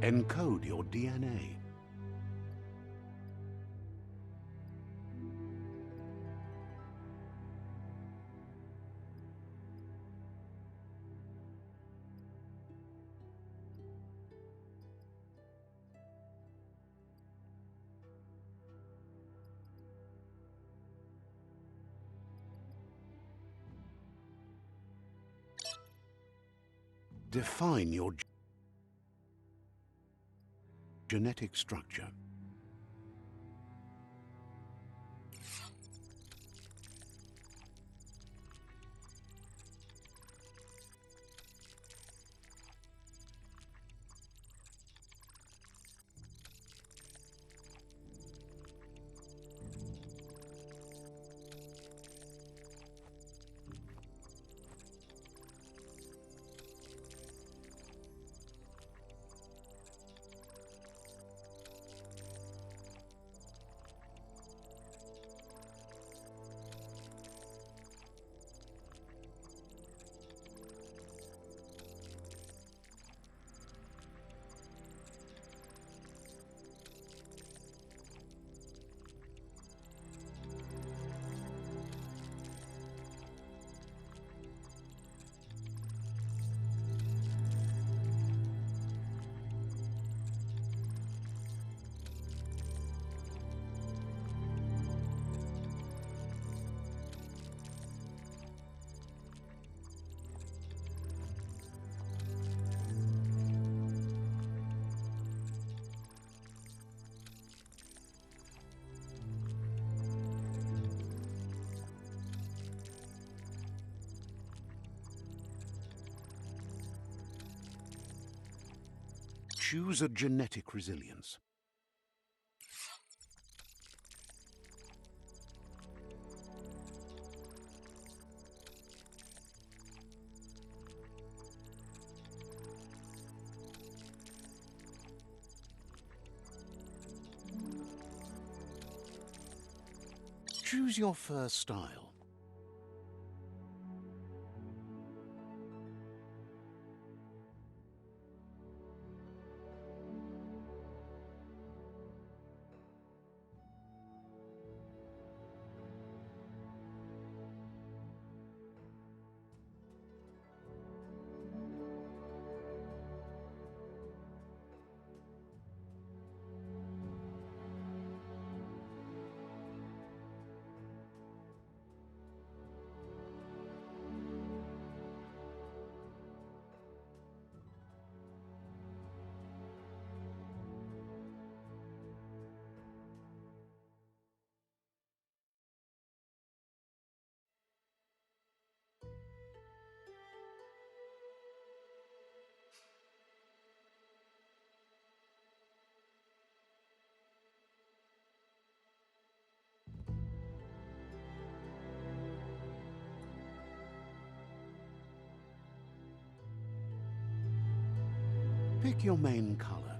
Encode your DNA. Define your genetic structure. Choose a genetic resilience. Choose your first style. Pick your main color.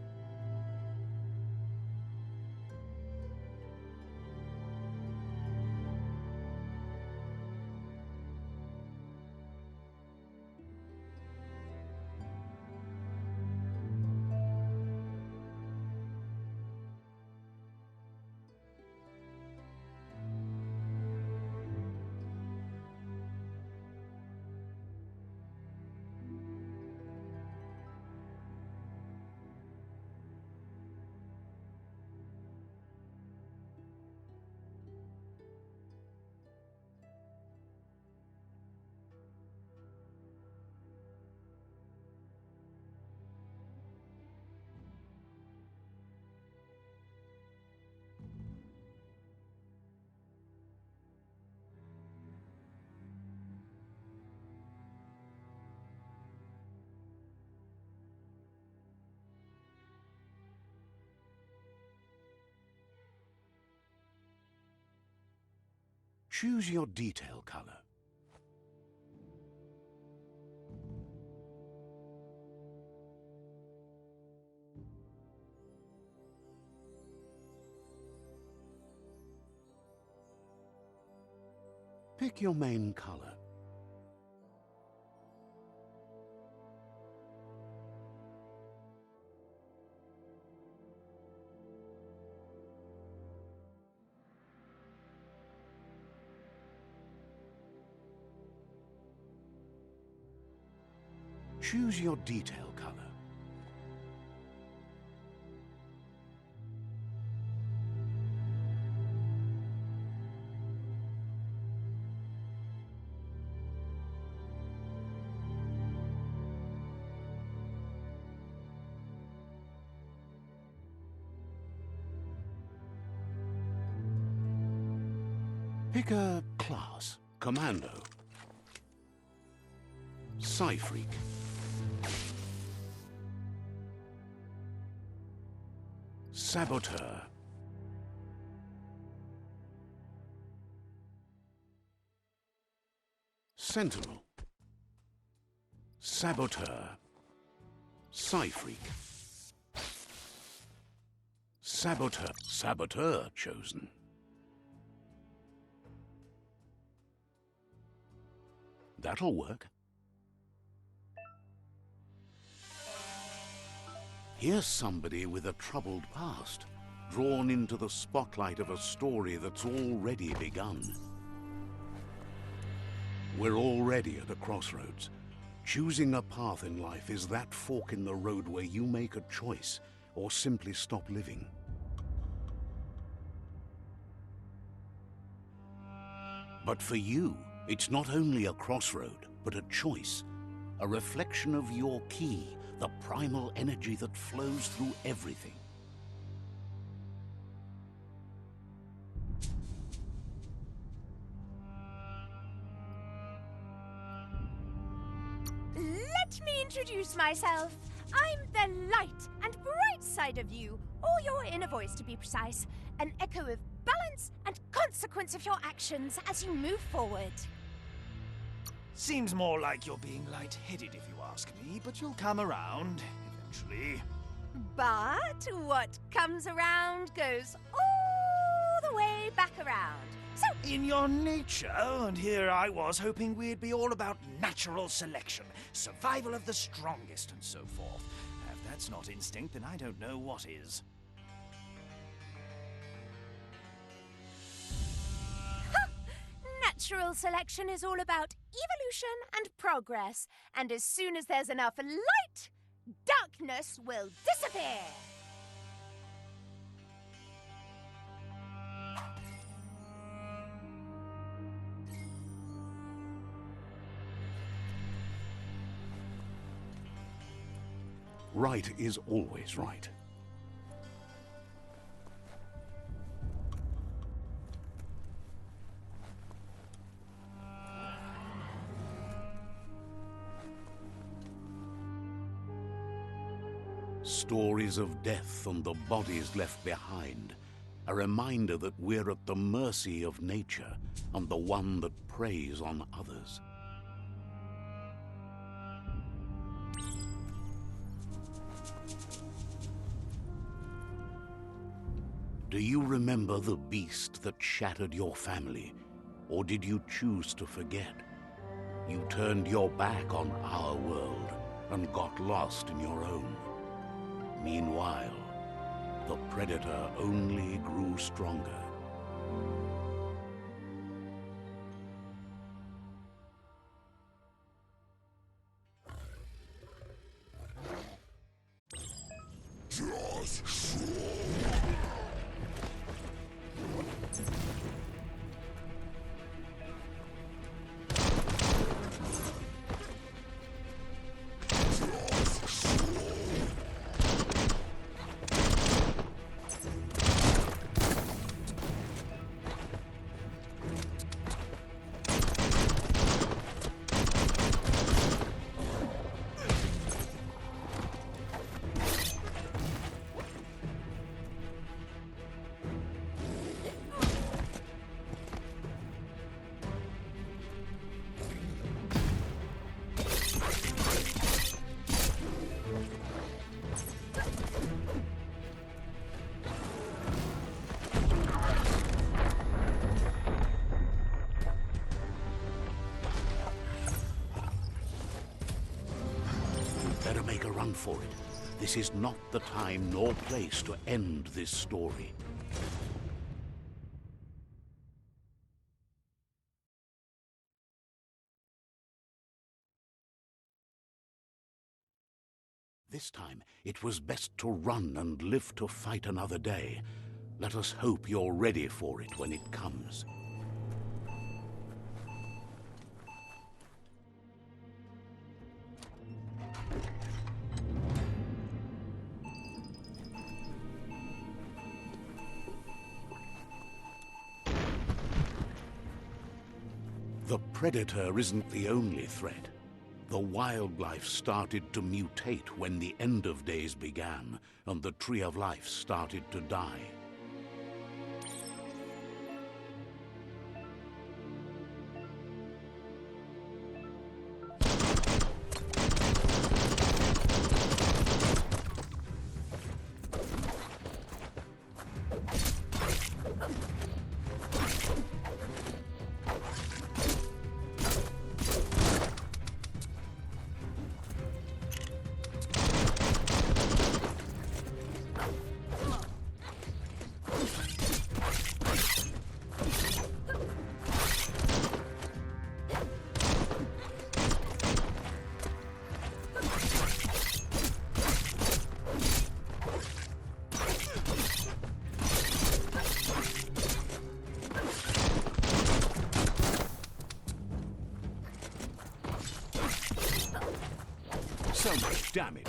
Choose your detail color. Pick your main color. Choose your detail color. Pick a class. Commando. Psy-Freak. Saboteur. Sentinel. Saboteur. Psy-Freak. Saboteur. Saboteur chosen. That'll work. Here's somebody with a troubled past, drawn into the spotlight of a story that's already begun. We're already at a crossroads. Choosing a path in life is that fork in the road where you make a choice or simply stop living. But for you, it's not only a crossroad, but a choice, a reflection of your key, the primal energy that flows through everything. Let me introduce myself. I'm the light and bright side of you, or your inner voice to be precise, an echo of balance and consequence of your actions as you move forward. Seems more like you're being light-headed if you ask me, but you'll come around, eventually. But what comes around goes all the way back around. So, In your nature, and here I was hoping we'd be all about natural selection, survival of the strongest and so forth. If that's not instinct, then I don't know what is. natural selection is all about evolution and progress, and as soon as there's enough light, darkness will disappear. Right is always right. Stories of death and the bodies left behind, a reminder that we're at the mercy of nature and the one that preys on others. Do you remember the beast that shattered your family, or did you choose to forget? You turned your back on our world and got lost in your own. Meanwhile, the predator only grew stronger. Better make a run for it. This is not the time nor place to end this story. This time, it was best to run and live to fight another day. Let us hope you're ready for it when it comes. The Predator isn't the only threat. The wildlife started to mutate when the end of days began, and the Tree of Life started to die. So much damage.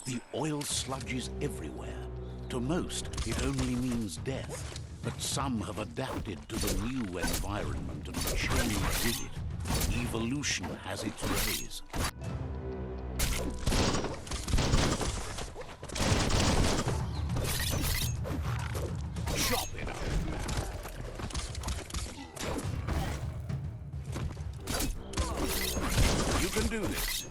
The oil sludge is everywhere. To most, it only means death. But some have adapted to the new environment and changed with it. Evolution has its ways. Chop it up. You can do this.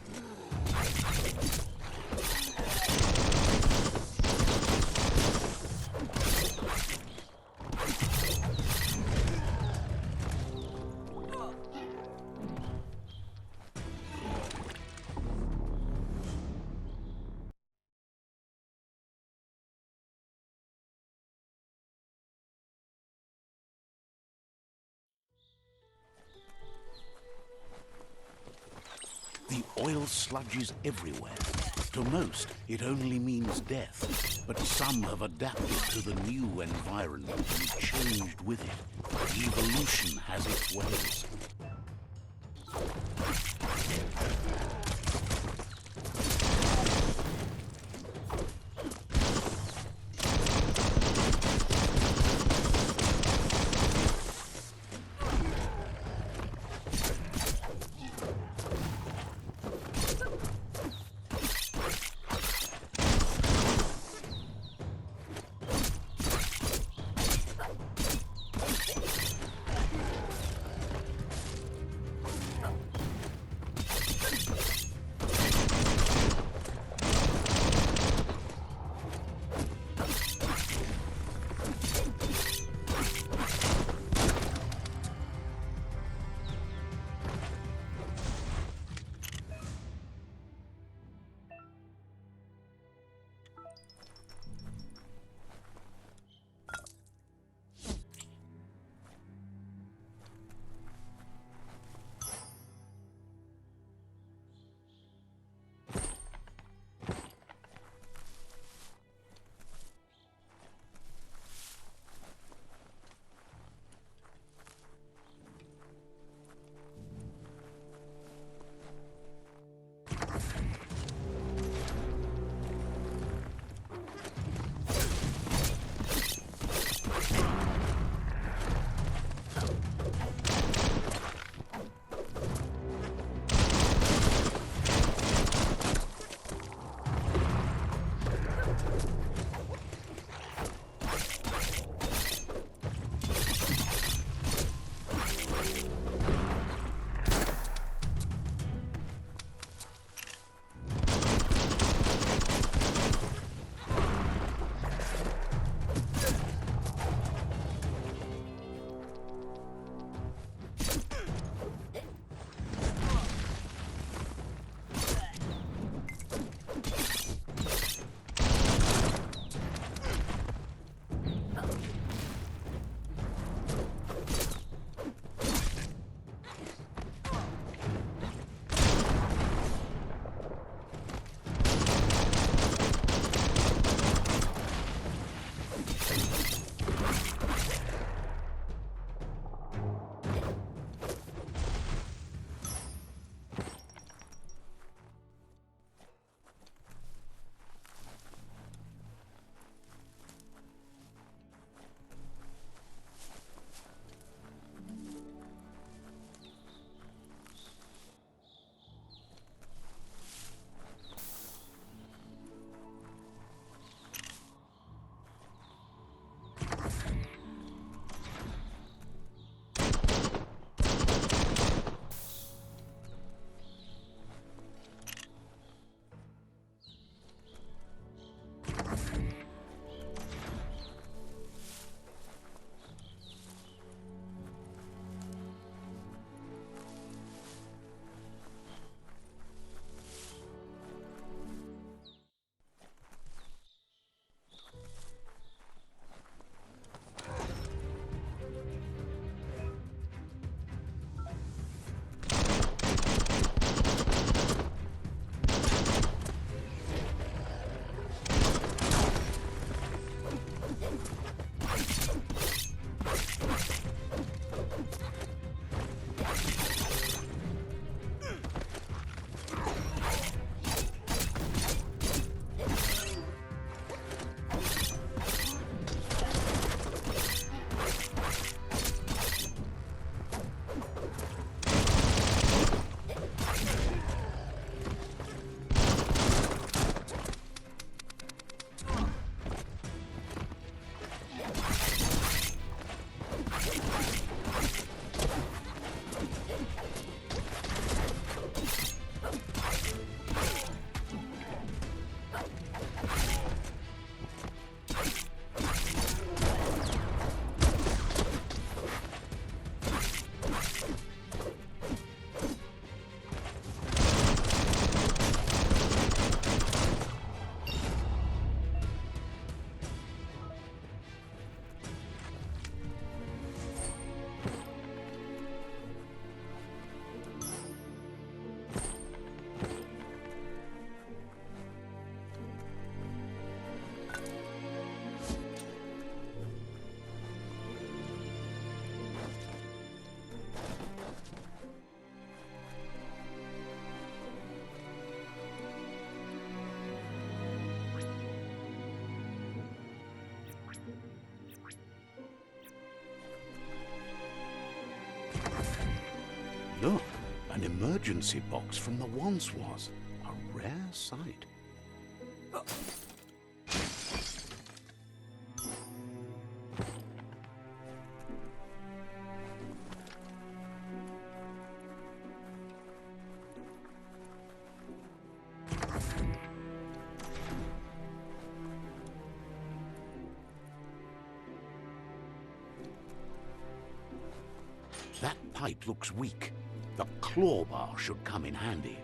The oil sludges everywhere. To most, it only means death. But some have adapted to the new environment and changed with it. Evolution has its ways. Look, an emergency box from the once was. A rare sight. That pipe looks weak. The claw bar should come in handy.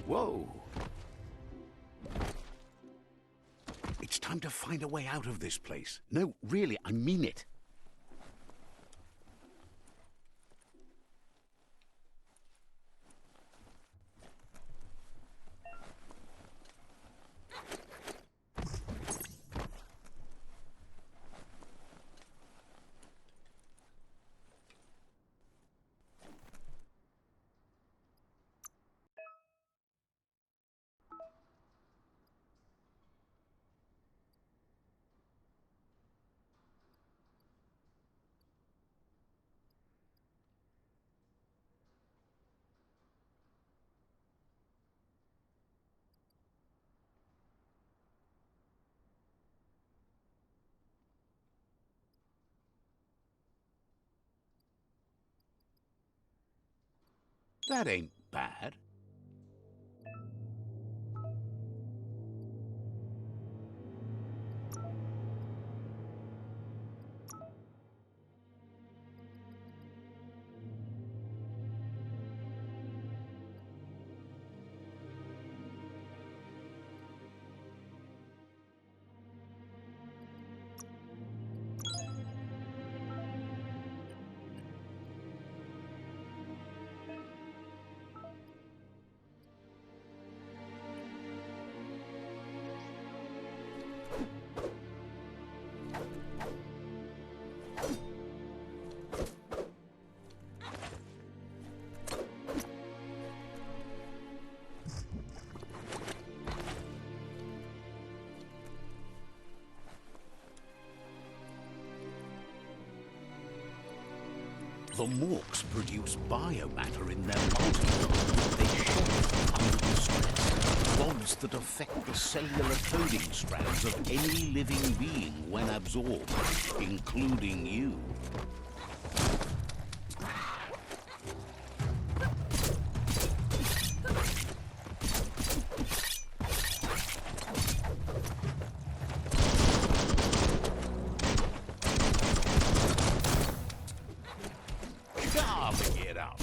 Whoa! It's time to find a way out of this place. No, really, I mean it. That ain't bad. The Morks produce biomatter in their multi-code. They shed under distress, bonds that affect the cellular coding strands of any living being when absorbed, including you. Get out.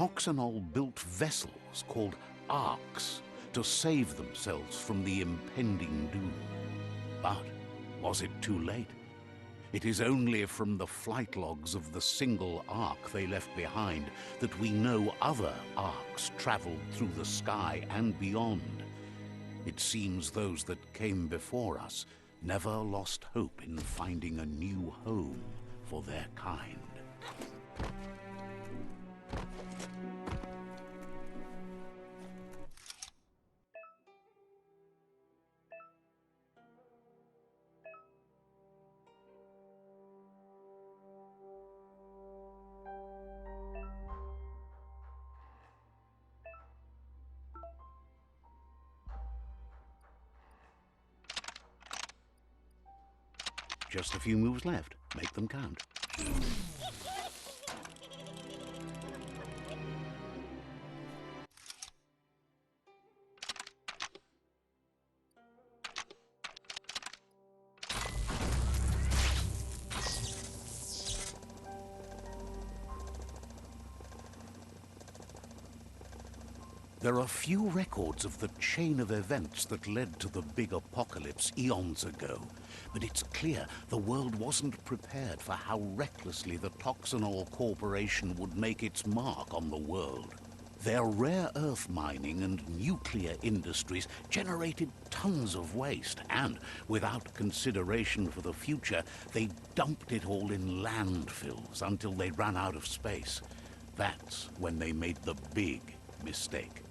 Toxanol built vessels called arks to save themselves from the impending doom. But was it too late? It is only from the flight logs of the single ark they left behind that we know other arks traveled through the sky and beyond. It seems those that came before us never lost hope in finding a new home for their kind. Just a few moves left. Make them count. There are few records of the chain of events that led to the big apocalypse eons ago, but it's clear the world wasn't prepared for how recklessly the Toxanol Corporation would make its mark on the world. Their rare earth mining and nuclear industries generated tons of waste, and without consideration for the future, they dumped it all in landfills until they ran out of space. That's when they made the big mistake.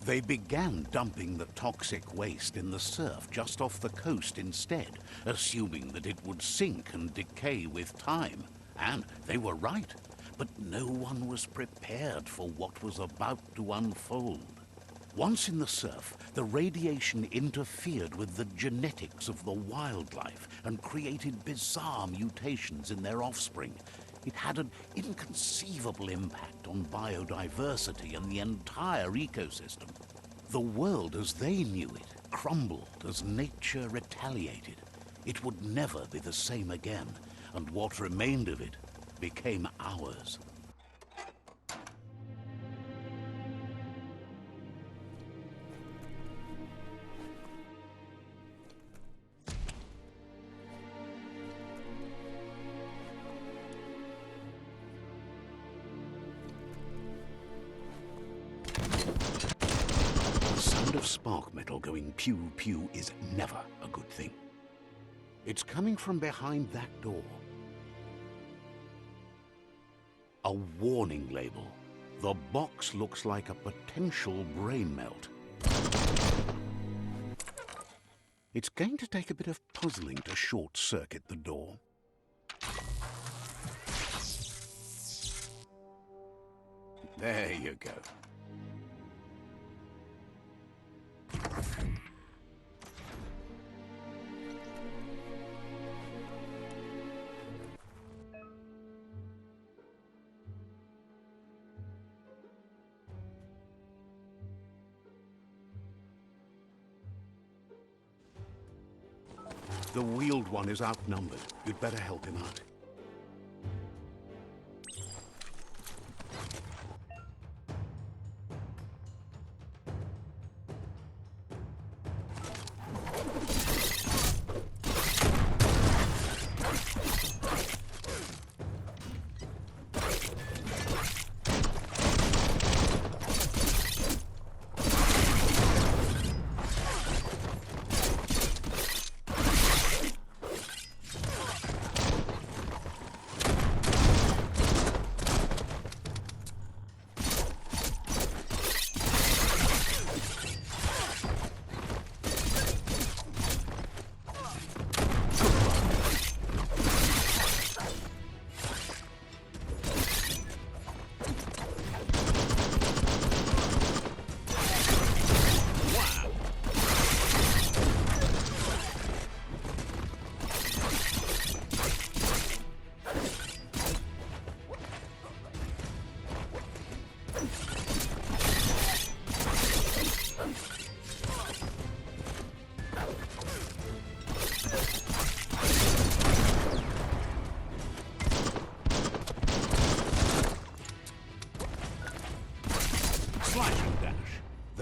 They began dumping the toxic waste in the surf just off the coast instead, assuming that it would sink and decay with time. And they were right, but no one was prepared for what was about to unfold. Once in the surf, the radiation interfered with the genetics of the wildlife and created bizarre mutations in their offspring. It had an inconceivable impact on biodiversity and the entire ecosystem. The world as they knew it crumbled as nature retaliated. It would never be the same again, and what remained of it became ours. Of spark metal going pew-pew is never a good thing. It's coming from behind that door. A warning label. The box looks like a potential brain melt. It's going to take a bit of puzzling to short-circuit the door. There you go. The wheeled one is outnumbered. You'd better help him out.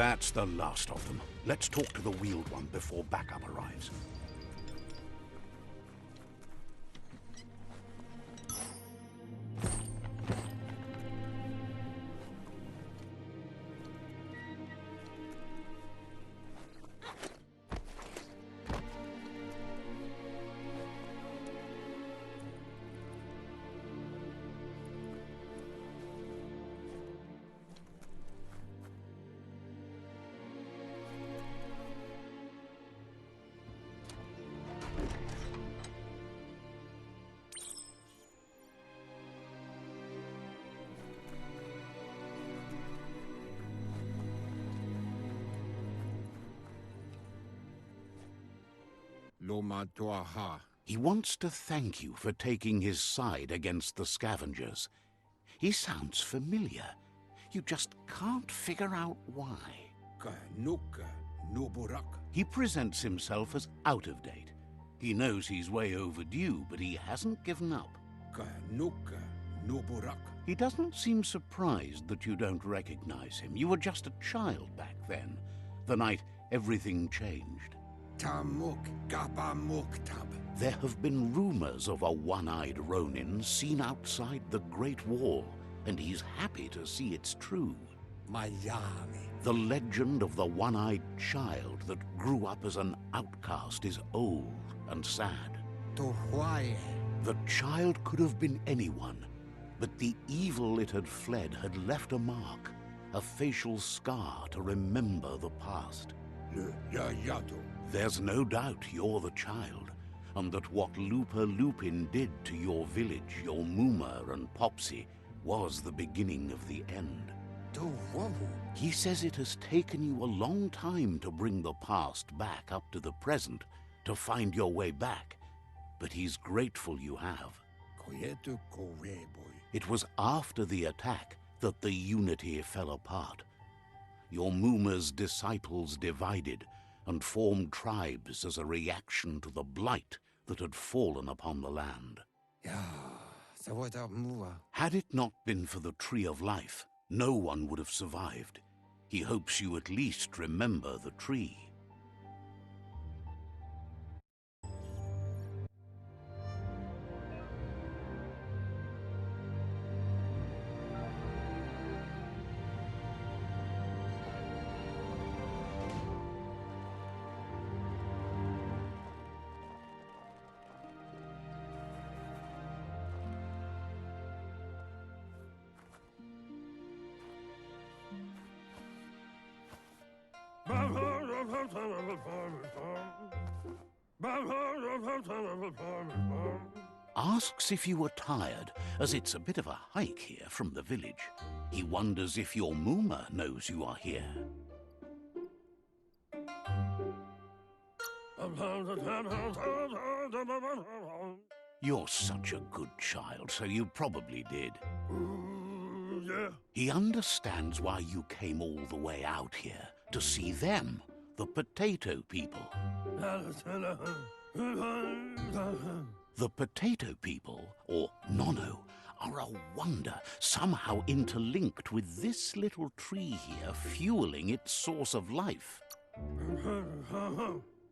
That's the last of them. Let's talk to the wheeled one before backup arrives. Loma Tuaha. He wants to thank you for taking his side against the scavengers. He sounds familiar. You just can't figure out why. Ka nuka nuburak. He presents himself as out of date. He knows he's way overdue, but he hasn't given up. Ka nuka nuburak. He doesn't seem surprised that you don't recognize him. You were just a child back then, the night everything changed. Tamuk gabamuktab. There have been rumors of a one-eyed Ronin seen outside the Great Wall, and he's happy to see it's true. Miami. The legend of the one-eyed child that grew up as an outcast is old and sad. To Hawaii. The child could have been anyone, but the evil it had fled had left a mark, a facial scar to remember the past. Le Yayado. There's no doubt you're the child, and that what Lupa Lupin did to your village, your Muma and Popsy, was the beginning of the end. To Wahu. He says it has taken you a long time to bring the past back up to the present, to find your way back, but he's grateful you have. Koyetu Koweboy. It was after the attack that the unity fell apart. Your Muma's disciples divided and formed tribes as a reaction to the blight that had fallen upon the land. Ya, Sawata Mua. Had it not been for the Tree of Life, no one would have survived. He hopes you at least remember the tree. Asks if you were tired, as it's a bit of a hike here from the village. He wonders if your Muma knows you are here. You're such a good child, so you probably did. Yeah. He understands why you came all the way out here, to see them, the potato people. The potato people, or Nono, are a wonder, somehow interlinked with this little tree here, fueling its source of life.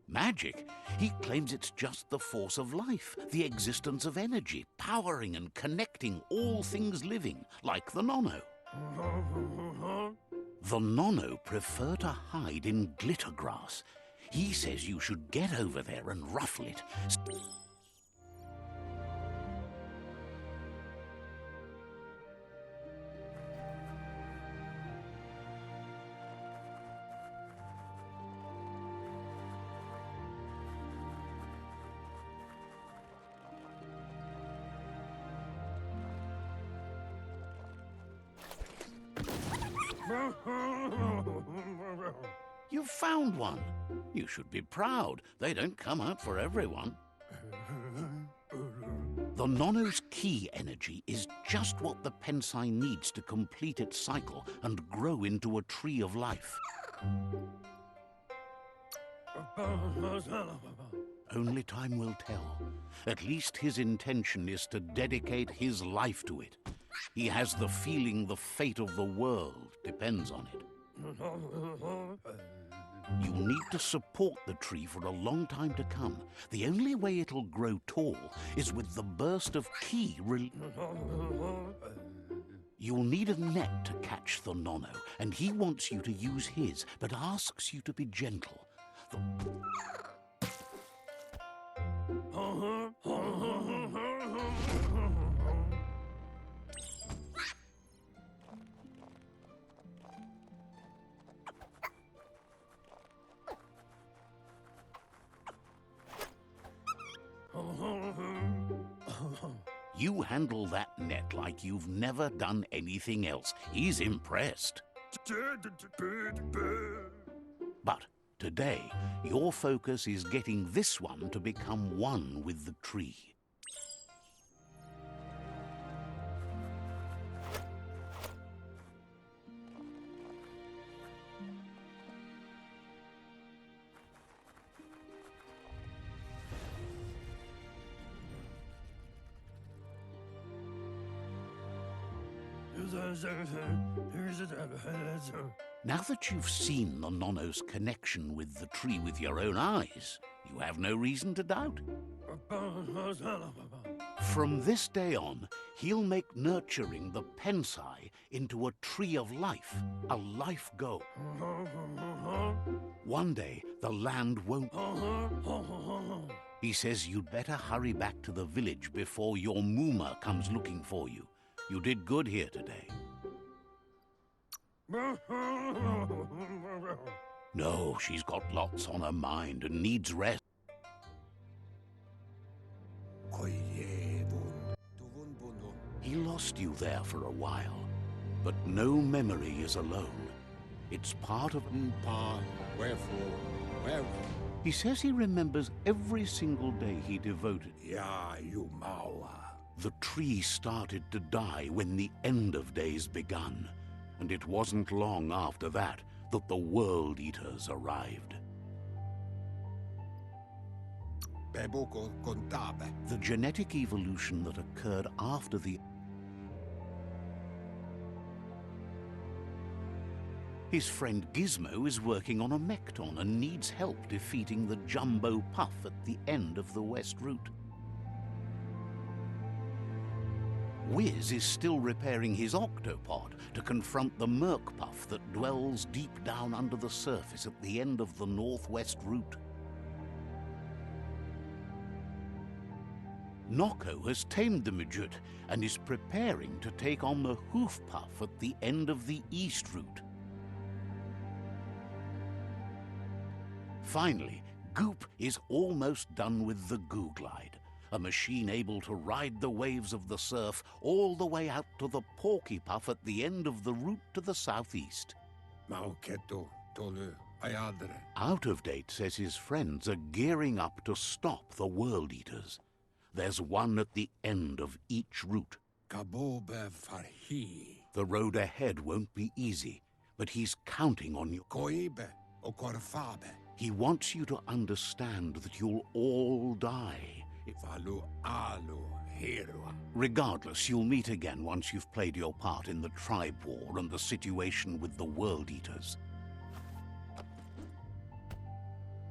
Magic? He claims it's just the force of life, the existence of energy, powering and connecting all things living, like the Nono. The Nono prefer to hide in glitter grass. He says you should get over there and ruffle it. You found one. You should be proud. They don't come out for everyone. The Nono's key energy is just what the Pensai needs to complete its cycle and grow into a tree of life. Only time will tell. At least his intention is to dedicate his life to it. He has the feeling the fate of the world depends on it. You'll need to support the tree for a long time to come. The only way it'll grow tall is with the burst of ki. You'll need a net to catch the nono, and he wants you to use his, but asks you to be gentle. You handle that net like you've never done anything else. He's impressed. But today, your focus is getting this one to become one with the tree. Now that you've seen the nono's connection with the tree with your own eyes, you have no reason to doubt. From this day on, he'll make nurturing the pensai into a tree of life, a life goal. One day, the land won't... He says you'd better hurry back to the village before your Muma comes looking for you. You did good here today. No, she's got lots on her mind and needs rest. He lost you there for a while, but no memory is alone. It's part of... Wherefore? He says he remembers every single day he devoted. Ya Yumawa. The tree started to die when the end of days begun, and it wasn't long after that that the World Eaters arrived. Beboko contabe. The genetic evolution that occurred after the... His friend Gizmo is working on a Mekton and needs help defeating the Jumbo Puff at the end of the West Route. Wiz is still repairing his octopod to confront the Merc Puff that dwells deep down under the surface at the end of the Northwest Route. Noko has tamed the midget and is preparing to take on the Hoof Puff at the end of the East Route. Finally, Goop is almost done with the Goo Glide, a machine able to ride the waves of the surf all the way out to the Porky Puff at the end of the route to the southeast. Mauketo tolu ayadre. Out of Date says his friends are gearing up to stop the World Eaters. There's one at the end of each route. Kabobe farhi. The road ahead won't be easy, but he's counting on you. Koibe o korfabe. He wants you to understand that you'll all die. Falu alu hero. Regardless, you'll meet again once you've played your part in the tribe war and the situation with the World Eaters.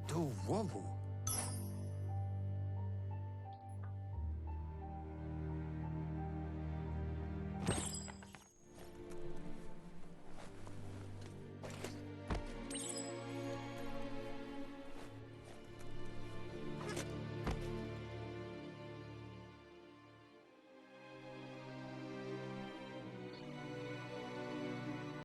Tu wavu.